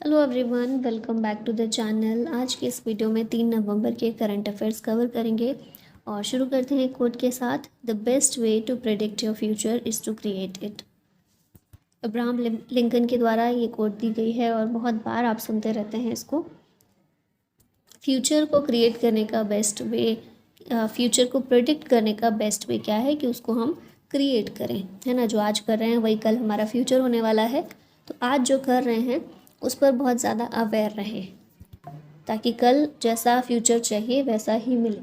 Hello everyone, welcome back to the channel. आज के इस वीडियो में 3 नवंबर के करंट अफेयर्स कवर करेंगे और शुरू करते हैं कोट के साथ। The best way to predict your future is to create it. Abraham Lincoln के द्वारा ये कोट दी गई है और बहुत बार आप सुनते रहते हैं इसको। फ्यूचर को क्रिएट करने का बेस्ट वे, फ्यूचर को प्रेडिक्ट करने का बेस्ट वे क्या है कि उसको हम क्रिएट करें, है ना। जो आज कर रहे हैं वही कल हमारा फ्यूचर होने वाला है। तो आज जो कर रहे हैं उस पर बहुत ज़्यादा अवेयर रहें ताकि कल जैसा फ्यूचर चाहिए वैसा ही मिले।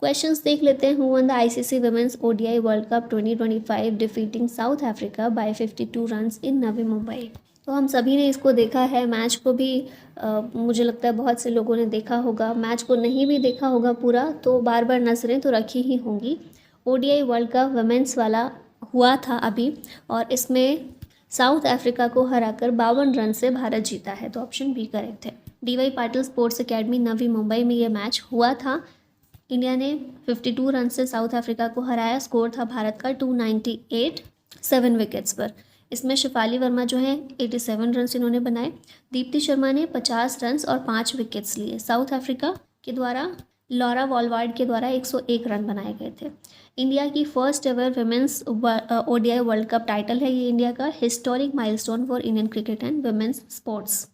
क्वेश्चंस देख लेते हैं। Who won the ICC women's ODI world cup 2025 defeating South Africa by 52 runs in Navi Mumbai. तो हम सभी ने इसको देखा है, मैच को भी मुझे लगता है बहुत से लोगों ने देखा होगा। मैच को नहीं भी देखा होगा पूरा तो बार बार नजरें तो रखी ही होंगी। ओडीआई वर्ल्ड कप वुमेन्स वाला हुआ था अभी और इसमें साउथ अफ्रीका को हराकर 52 रन से भारत जीता है, तो ऑप्शन बी करेक्ट है। D Y Patil sports academy Navi Mumbai में ये मैच हुआ था। इंडिया ने 52 रन से साउथ अफ्रीका को हराया। स्कोर था भारत का 298, 7 विकेट्स पर। इसमें शिफाली वर्मा जो है 87 रन इन्होंने बनाए। दीप्ति शर्मा ने 50 रन और 5 विकेट्स लिए। साउथ अफ्रीका के द्वारा लॉरा वॉलवार्ड के द्वारा 101 रन बनाए गए थे। इंडिया की first ever women's ODI world cup title है ये इंडिया का। Historic milestone for Indian cricket and women's sports.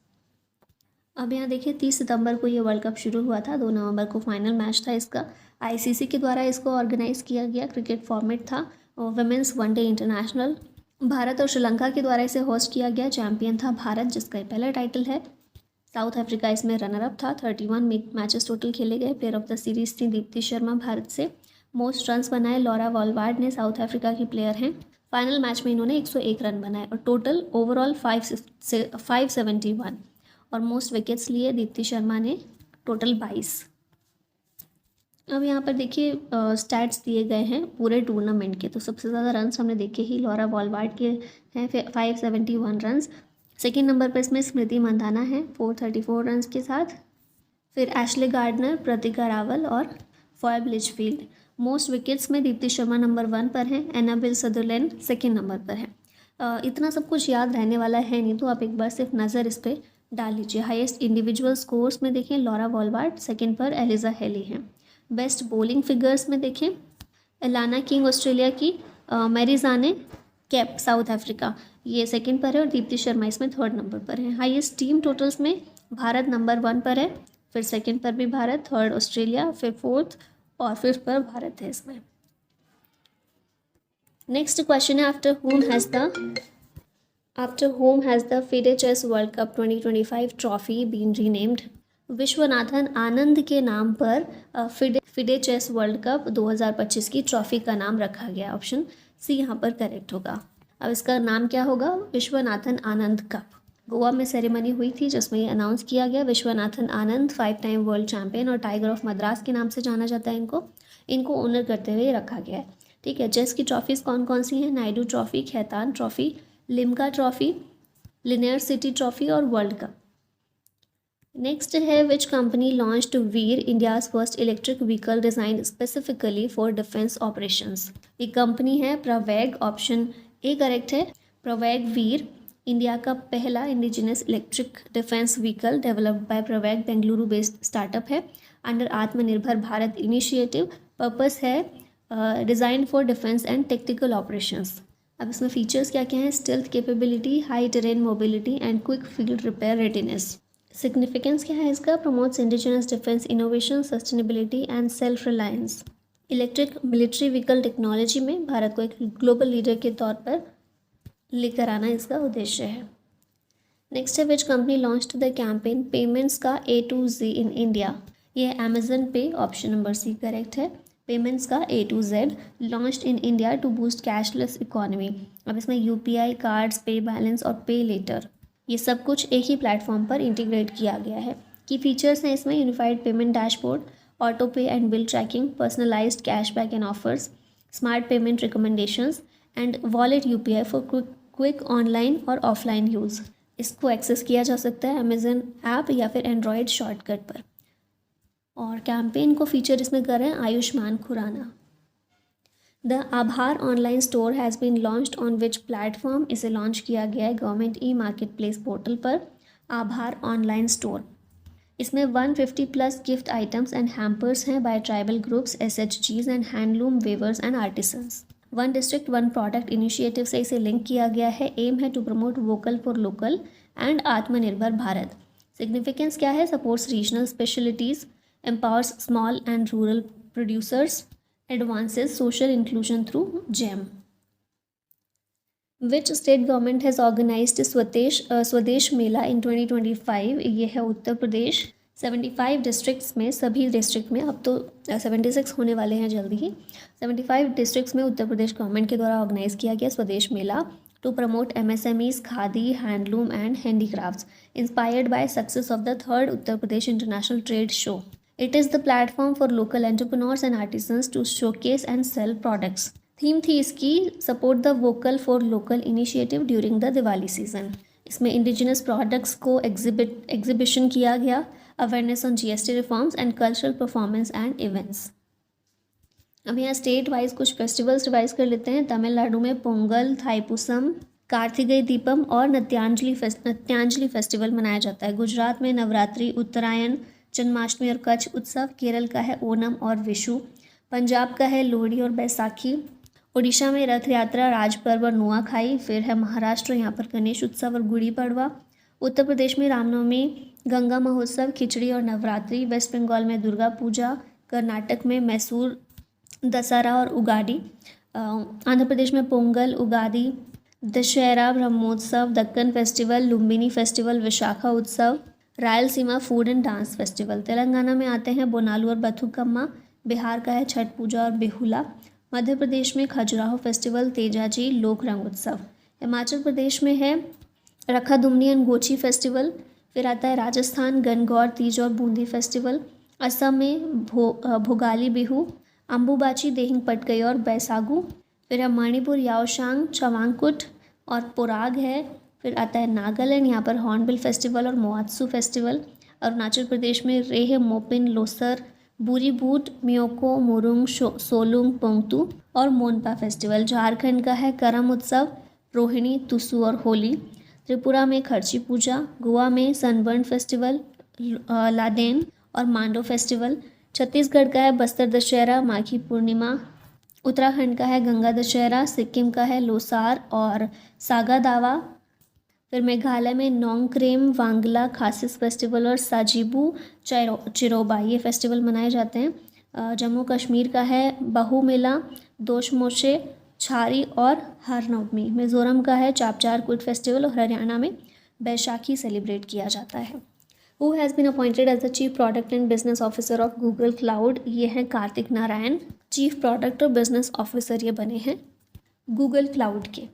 अब यहाँ देखिए 30 सितंबर को ये वर्ल्ड कप शुरू हुआ था, 2 नवंबर को फाइनल मैच था इसका। आईसीसी के द्वारा इसको ऑर्गेनाइज किया गया क्रिकेट फॉर्मेट था वुमेन्स वनडे इंटरनेशनल। भारत और श्रीलंका के द्वारा इसे होस्ट किया गया। चैंपियन था भारत जिसका पहला टाइटल है। साउथ अफ्रीका इसमें रनर अप था। 31 मैचेस टोटल खेले गए। प्लेयर ऑफ द सीरीज थी दीप्ति शर्मा भारत से। मोस्ट रन्स बनाए लॉरा वॉलवार्ड ने, साउथ अफ्रीका की प्लेयर हैं। फाइनल मैच में इन्होंने 101 रन बनाए और टोटल ओवरऑल 571 और मोस्ट विकेट्स लिए दीप्ति शर्मा ने, टोटल 22। अब यहाँ पर देखिए स्टैट्स दिए गए हैं पूरे टूर्नामेंट के। तो सबसे ज़्यादा रन्स हमने देखे ही लॉरा वॉलवार्ड के हैं 571 रन्स। सेकेंड नंबर पर इसमें स्मृति मंधाना है 434 रन्स के साथ। फिर एशले गार्डनर, प्रतिका रावल और फॉयब लिचफील्ड। मोस्ट विकेट्स में दीप्ति शर्मा नंबर 1 पर है। एनाबिल सदरलैंड सेकेंड नंबर पर है। इतना सब कुछ याद रहने वाला है नहीं, तो आप एक बार सिर्फ नज़र इस पर डाल लीजिए। हाईएस्ट इंडिविजुअल स्कोर्स में देखें लॉरा वॉलवार्ड, सेकेंड पर एलिजा हेली हैं। बेस्ट बॉलिंग फिगर्स में देखें एलाना किंग ऑस्ट्रेलिया की, मैरिजाने कैप साउथ अफ्रीका ये सेकंड पर है और दीप्ति शर्मा इसमें थर्ड नंबर पर है। हाईएस्ट टीम टोटल्स में भारत नंबर 1 पर है, फिर सेकंड पर भी भारत, थर्ड ऑस्ट्रेलिया, फिर फोर्थ और फिफ्थ पर भारत है इसमें। नेक्स्ट क्वेश्चन है after whom has the FIDE Chess World Cup 2025 trophy been renamed? Viswanathan Anand के नाम पर फिडे चेस वर्ल्ड कप 2025 की ट्रॉफी का नाम रखा गया। ऑप्शन सी यहाँ पर करेक्ट होगा। अब इसका नाम क्या होगा? विश्वनाथन आनंद कप। गोवा में सेरेमनी हुई थी जिसमें ये अनाउंस किया गया। Viswanathan Anand 5 time world champion और टाइगर ऑफ मद्रास के नाम से जाना जाता है इनको ऑनर करते हुए रखा गया है। ठीक है, चेस की ट्रॉफीज़ कौन कौन सी हैं? Naidu trophy, Khaitan trophy, Limca trophy, linear city trophy और वर्ल्ड कप। नेक्स्ट है which company launched Veer, India's first electric vehicle design specifically for defence operations? ये कंपनी है प्रवेग। ऑप्शन ए करेक्ट है। प्रवेग वीर इंडिया का पहला indigenous electric defence vehicle developed by Praveg, Bengaluru based startup है under आत्मनिर्भर Bharat initiative. Purpose है design for defence and tactical operations. अब इसमें फीचर्स क्या क्या हैं? Stealth capability, high terrain mobility and quick field repair readiness. Significance क्या है इसका? Promotes indigenous defence innovation, sustainability and self reliance. Electric military vehicle technology में भारत को एक ग्लोबल लीडर के तौर पर लेकर आना इसका उद्देश्य है। नेक्स्ट है which company launched the campaign payments का A to Z in India? ये है Amazon Pay. Option number C correct है। पेमेंट्स का A to Z launched in India to boost cashless economy. अब इसमें UPI, कार्ड्स, पे balance और पे लेटर ये सब कुछ एक ही प्लेटफॉर्म पर इंटीग्रेट किया गया है। की फीचर्स हैं इसमें unified payment dashboard, auto pay and bill tracking, personalised cashback and offers, smart payment recommendations and wallet UPI for quick online और ऑफलाइन यूज़। इसको एक्सेस किया जा सकता है अमेजन ऐप या फिर एंड्रॉयड शॉर्टकट पर। और कैंपेन को फीचर इसमें कर रहे हैं Ayushmann Khurrana. The Aabhar online store has been launched on which platform? इसे लॉन्च किया गया है government e marketplace portal पर। Aabhar online store. इसमें 150 plus gift items and hampers हैं by tribal groups, SHGs and handloom weavers and artisans. One district one product initiative से इसे link किया गया है। एम है to promote vocal for local and Atmanirbhar Bharat. Significance क्या है? Supports regional specialities, empowers small and rural producers, advances social inclusion through GeM. Which state government has organised Swadesh Mela इन 2025? ये है उत्तर प्रदेश। 75 डिस्ट्रिक्ट्स में, सभी डिस्ट्रिक्ट में, अब तो 76 होने वाले हैं जल्दी ही, 75 डिस्ट्रिक्ट्स में उत्तर प्रदेश गवर्नमेंट के द्वारा ऑर्गेनाइज किया गया Swadesh Mela to promote MSMEs, khadi, handloom and handicrafts, inspired by success of the 3rd Uttar Pradesh international trade show. It is the platform for local entrepreneurs and artisans to showcase and sell products. Theme थी इसकी support the vocal for local initiative during the Diwali season. इसमें indigenous products को exhibition किया गया, awareness on GST reforms and cultural performance and events. अब यहाँ state wise कुछ festivals revise कर लेते हैं। तमिलनाडु में पोंगल, थाईपुसम, कार्तिकेय दीपम और नत्यांजलि फेस्टिवल मनाया जाता है। गुजरात में नवरात्रि, उत्तरायण, जन्माष्टमी और कच्छ उत्सव। केरल का है ओणम और विशु। पंजाब का है लोहड़ी और बैसाखी। उड़ीसा में रथ यात्रा, राज पर्व और नुआखाई। फिर है महाराष्ट्र, यहाँ पर गणेश उत्सव और गुड़ी पड़वा। उत्तर प्रदेश में रामनवमी, गंगा महोत्सव, खिचड़ी और नवरात्रि। वेस्ट बंगाल में दुर्गा पूजा। कर्नाटक में मैसूर दशहरा और उगाड़ी। आंध्र प्रदेश में पोंगल, उगादी, दशहरा, ब्रह्मोत्सव, दक्कन फेस्टिवल, लुम्बिनी फेस्टिवल, विशाखा उत्सव। Rayalaseema food and dance festival. Telangana में आते हैं बोनालू और बथुकम्मा। बिहार का है छठ पूजा और बेहुला। मध्य प्रदेश में खजुराहो फेस्टिवल, तेजाजी, लोक रंग उत्सव। हिमाचल प्रदेश में है रखादुमनी एंड गोची फेस्टिवल। फिर आता है राजस्थान, गणगौर तीज और बूंदी फेस्टिवल। असम में भोगाली बिहू, अम्बुबाची, देहिंग पटकई और बैसागु। फिर है मणिपुर, याओशांग, चवांगकुट और पोराग है। फिर आता है नागालैंड, यहाँ पर हॉर्नबिल फेस्टिवल और मोआत्सु फेस्टिवल। अरुणाचल प्रदेश में रेह, मोपिन, लोसर, बुरी बूट, म्योको, मुरुंग, सोलुंग, पोंगतू और मोनपा फेस्टिवल। झारखंड का है करम उत्सव, रोहिणी, तुसु और होली। त्रिपुरा में खर्ची पूजा। गोवा में सनबर्न फेस्टिवल, लादेन और मांडो फेस्टिवल। छत्तीसगढ़ का है बस्तर दशहरा, माघी पूर्णिमा। उत्तराखंड का है गंगा दशहरा। सिक्किम का है लोसार और सागा दावा। फिर मेघालय में नोंगक्रेम, वांगला, खासिस फेस्टिवल और साजिबू चिरोबा, ये फेस्टिवल मनाए जाते हैं। जम्मू कश्मीर का है बहु मेला, दोशमोशे, छारी और हरनवमी। मिज़ोरम का है चापचार कुट फेस्टिवल और हरियाणा में बैसाखी सेलिब्रेट किया जाता है। Who has been appointed as the chief product and business officer of Google cloud? ये हैं कार्तिक नारायण, चीफ प्रोडक्ट और बिजनेस ऑफिसर ये बने हैं गूगल क्लाउड के।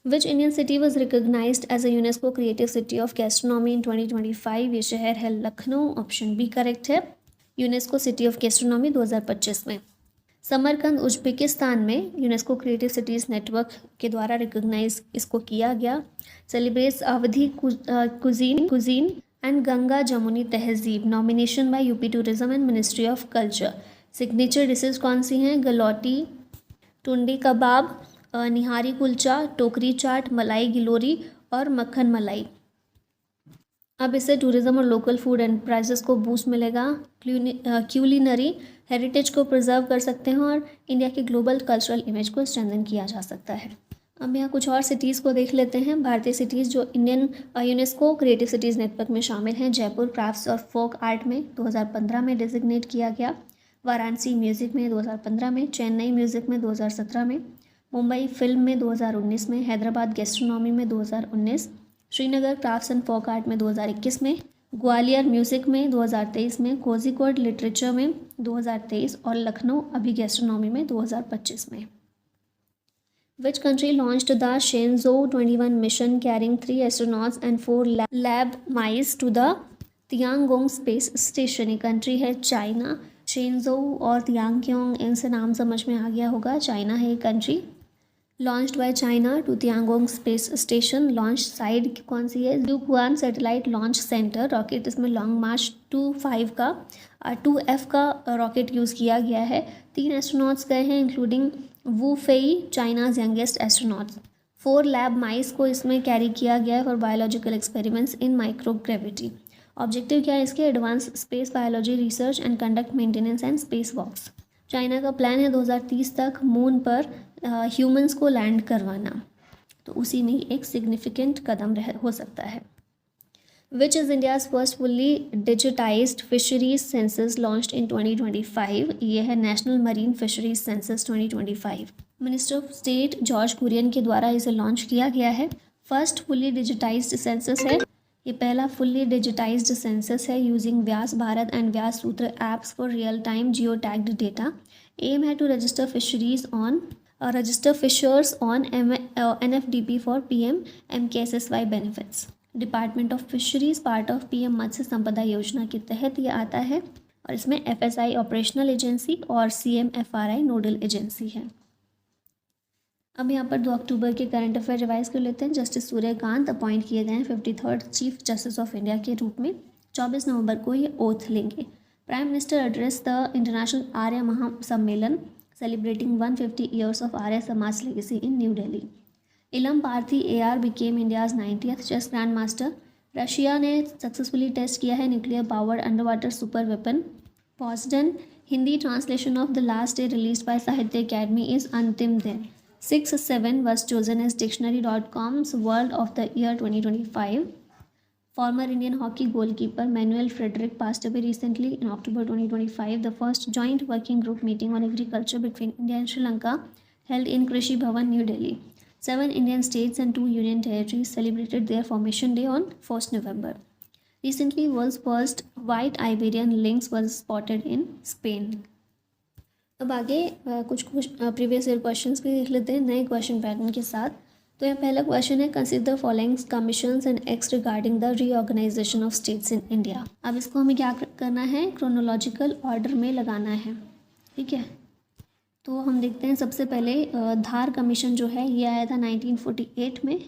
Which Indian city was recognized as a UNESCO creative city of gastronomy in 2025? ये शहर है लखनऊ, ऑप्शन बी करेक्ट है, यूनेस्को सिटी ऑफ गैस्ट्रोनॉमी 2025 में। समरकंद उज्बेकिस्तान में यूनेस्को क्रिएटिव सिटीज़ नेटवर्क के द्वारा रिकग्नाइज इसको किया गया। Celebrates Awadhi cuisine and Ganga Jamuni तहजीब, nomination bye UP tourism and ministry of culture. Signature dishes कौन सी हैं? गलौटी, टुंडी कबाब, निहारी कुलचा, टोकरी चाट, मलाई गिलोरी और मक्खन मलाई। अब इससे टूरिज्म और लोकल फूड एंटरप्राइजेस को बूस्ट मिलेगा, क्यूलिनरी हेरिटेज को प्रिजर्व कर सकते हैं और इंडिया की ग्लोबल कल्चरल इमेज को स्ट्रेंथन किया जा सकता है। अब यहाँ कुछ और सिटीज़ को देख लेते हैं, भारतीय सिटीज़ जो Indian UNESCO creative cities network में शामिल हैं। जयपुर क्राफ्ट्स और फोक आर्ट में 2015 में डिजिग्नेट किया गया। वाराणसी म्यूज़िक में 2015 में, चेन्नई म्यूज़िक में 2017 में, मुंबई फिल्म में 2019 में, हैदराबाद गैस्ट्रोनॉमी में 2019, Srinagar crafts and folk art में 2021 में, ग्वालियर म्यूज़िक में 2023 में, कोझिकोड लिटरेचर में 2023 और लखनऊ अभी गैस्ट्रोनॉमी में 2025 में। Which country launched the Shenzhou 21 mission carrying 3 astronauts and 4 lab mice to the Tiangong space station? ये कंट्री है चाइना। शेंजो और तियांगयोंग, इनसे नाम समझ में आ गया होगा, चाइना है ये country. Launched by China to Tiangong space station. Launch site कौन सी है? Jiuquan satellite launch centre. Rocket इसमें लॉन्ग मार्च 2F का रॉकेट यूज़ किया गया है। 3 एस्ट्रोनॉट्स गए हैं including Wu Fei, China's youngest astronaut. 4 lab mice को इसमें कैरी किया गया है for biological experiments in microgravity. Objective क्या है इसके? Advance space biology research and conduct maintenance and space walks. China का प्लान है 2030 तक मून पर ह्यूमंस को लैंड करवाना, तो उसी में एक सिग्निफिकेंट कदम हो सकता है। Which is India's first fully digitised fisheries census launched in 2025? ये है national marine fisheries census 2025। Minister of state George Kurian के द्वारा इसे लॉन्च किया गया है। फर्स्ट फुल्ली डिजिटाइज्ड सेंसस है, ये पहला फुल्ली डिजिटाइज्ड सेंसस है using Vyas Bharat and Vyas Sutra apps for real time geo tagged data. Aim है to register fishers on NFDP for PM MKSSY benefits. Department of fisheries part of PM Matsya Sampada Yojana के तहत ये आता है और इसमें FSI ऑपरेशनल एजेंसी और CMFRI नोडल एजेंसी है। अब यहाँ पर 2 अक्टूबर के करंट अफेयर रिवाइज कर लेते हैं। जस्टिस सूर्यकांत अपॉइंट किए गए हैं 53rd chief justice of India के रूप में। 24 नवंबर को ये ओथ लेंगे। Prime minister address the international Arya Mahasammelan celebrating 150 years of Arya Samaj legacy in New Delhi. Ilamparthi AR became India's 90th chess grand master. Russia ने सक्सेसफुली टेस्ट किया है nuclear powered underwater super weapon Poseidon. Hindi translation of the last day released by Sahitya Akademi is Antim Din. 6/7 was chosen as Dictionary.com's World of the Year 2025. Former Indian hockey goalkeeper Manuel Frederick passed away recently in October 2025. The first joint working group meeting on agriculture between India and Sri Lanka held in Krishi Bhavan, New Delhi. 7 Indian states and 2 union territories celebrated their formation day on 1st November. Recently, world's first white Iberian lynx was spotted in Spain. अब आगे कुछ previous year questions भी देख लेते हैं नए question pattern के साथ। तो यहाँ पहला क्वेश्चन है consider following commissions and acts regarding the reorganisation of states in India. अब इसको हमें क्या करना है? क्रोनोलॉजिकल ऑर्डर में लगाना है, ठीक है। तो हम देखते हैं सबसे पहले धार कमीशन जो है ये आया था 1948 में।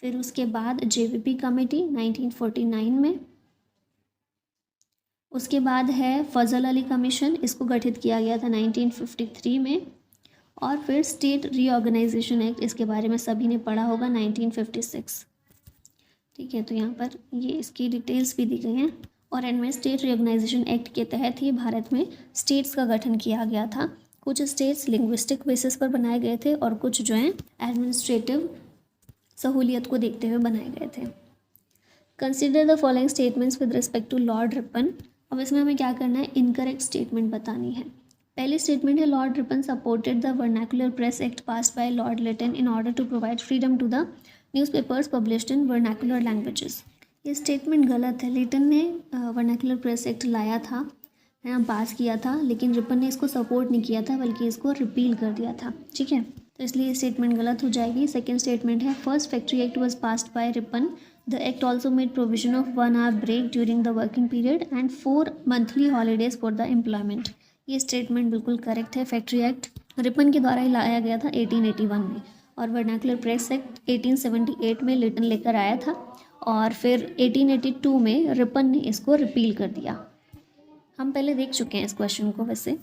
फिर उसके बाद JVP कमेटी 1949 में। उसके बाद है फजल अली कमीशन, इसको गठित किया गया था 1953 में। और फिर स्टेट रीऑर्गेनाइजेशन एक्ट, इसके बारे में सभी ने पढ़ा होगा 1956, ठीक है। तो यहाँ पर ये इसकी डिटेल्स भी दी गई हैं। और इनमें स्टेट रीऑर्गेनाइजेशन एक्ट के तहत ही भारत में स्टेट्स का गठन किया गया था। कुछ स्टेट्स लिंग्विस्टिक बेसिस पर बनाए गए थे और कुछ जो हैं एडमिनिस्ट्रेटिव सहूलियत को देखते हुए बनाए गए थे। Consider the following statements with respect to Lord Ripon. अब इसमें हमें क्या करना है? इनकरेक्ट स्टेटमेंट बतानी है। पहली स्टेटमेंट है Lord Ripon supported the vernacular press act passed by Lord Lytton in order to provide freedom to the newspapers published in vernacular languages. ये स्टेटमेंट गलत है। लिटन ने वर्नाकुलर प्रेस एक्ट लाया था, पास किया था, लेकिन रिपन ने इसको सपोर्ट नहीं किया था बल्कि इसको रिपील कर दिया था, ठीक है। तो इसलिए ये स्टेटमेंट गलत हो जाएगी। सेकेंड स्टेटमेंट है first factory act was passed by Ripon. The act also made provision of 1 hour break during the working period and 4 monthly holidays for the employment. ये स्टेटमेंट बिल्कुल करेक्ट है। फैक्ट्री एक्ट रिपन के द्वारा ही लाया गया था 1881 में और वर्नाकुलर प्रेस एक्ट 1878 में लिटन लेकर आया था और फिर 1882 में रिपन ने इसको रिपील कर दिया। हम पहले देख चुके हैं इस क्वेश्चन को वैसे।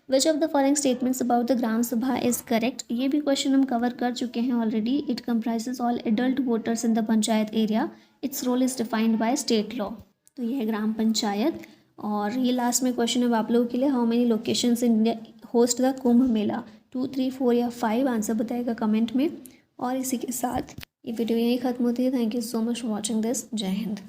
Which of the following statements about the gram sabha is correct? ये भी क्वेश्चन हम कवर कर चुके हैं already. It comprises all adult voters in the panchayat area. Its role is defined by state law. तो ये है ग्राम पंचायत। और ये लास्ट में क्वेश्चन है आप लोगों के लिए, how many locations in India host the Kumbh Mela? 2, 3, 4 या 5 आंसर बताएगा कमेंट में। और इसी के साथ ये वीडियो यहीं ख़त्म होती है। Thank you so much for watching this. जय हिंद।